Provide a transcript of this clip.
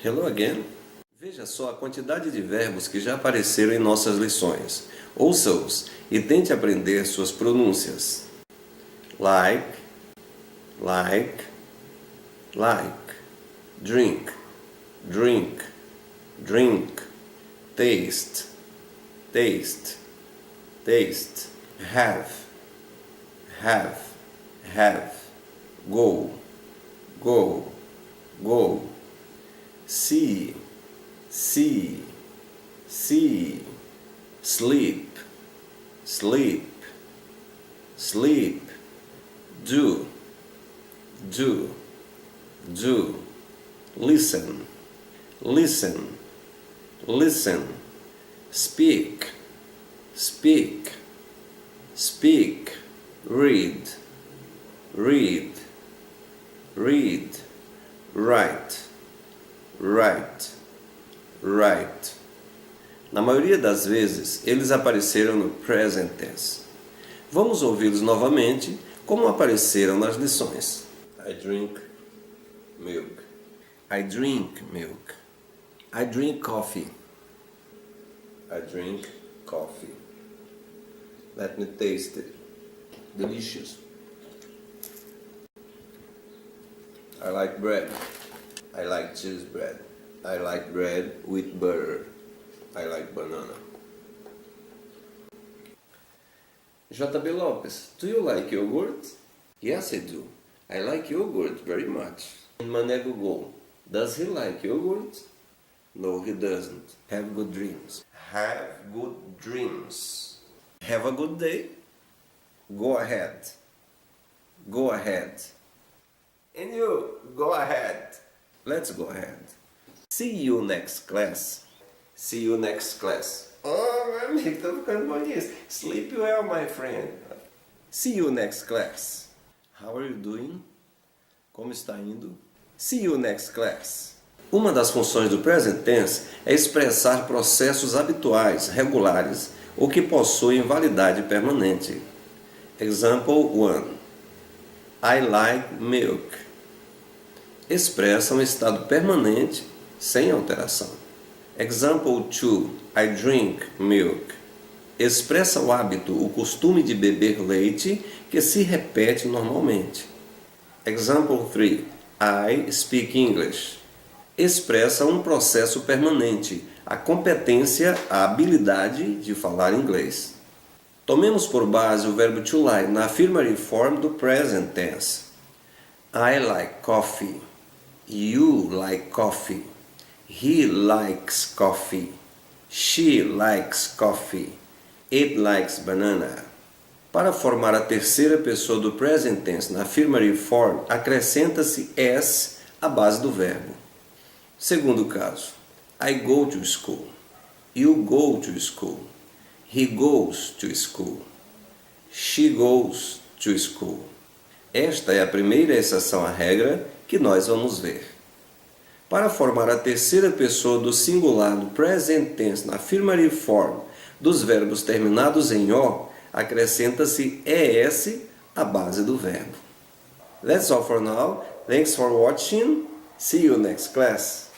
Hello again. Veja só a quantidade de verbos que já apareceram em nossas lições. Ouça-os e tente aprender suas pronúncias. Like, like, like. Drink, drink, drink. Taste, taste, taste. Have, have, have. Go, go, go. See, see, see. Sleep, sleep, sleep. Do, do, do. Listen, listen, listen. Speak, speak, speak. Read, read, read. Write, write, write. Na maioria das vezes, eles apareceram no present tense. Vamos ouvi-los novamente, como apareceram nas lições. I drink milk. I drink milk. I drink coffee. I drink coffee. Let me taste it. Delicious. I like bread. I like cheese bread. I like bread with butter. I like banana. JB Lopes, do you like yogurt? Yes, I do. I like yogurt very much. Mané Google, does he like yogurt? No, he doesn't. Have good dreams. Have good dreams. Have a good day. Go ahead. Go ahead. And you, go ahead. Let's go ahead. See you next class. See you next class. Oh, meu amigo, tô ficando bom nisso. Sleep well, my friend. See you next class. How are you doing? Como está indo? See you next class. Uma das funções do present tense é expressar processos habituais, regulares, ou que possuem validade permanente. Example 1. I like milk. Expressa um estado permanente, sem alteração. Example 2. I drink milk. Expressa o hábito, o costume de beber leite, que se repete normalmente. Example 3. I speak English. Expressa um processo permanente, a competência, a habilidade de falar inglês. Tomemos por base o verbo to like na affirmative form do present tense. I like coffee. You like coffee. He likes coffee. She likes coffee. It likes banana. Para formar a terceira pessoa do present tense na affirmative form, acrescenta-se s à base do verbo. Segundo caso, I go to school. You go to school. He goes to school. She goes to school. Esta é a primeira exceção à regra que nós vamos ver. Para formar a terceira pessoa do singular do present tense na affirmative form dos verbos terminados em O, acrescenta-se ES à base do verbo. That's all for now. Thanks for watching. See you next class.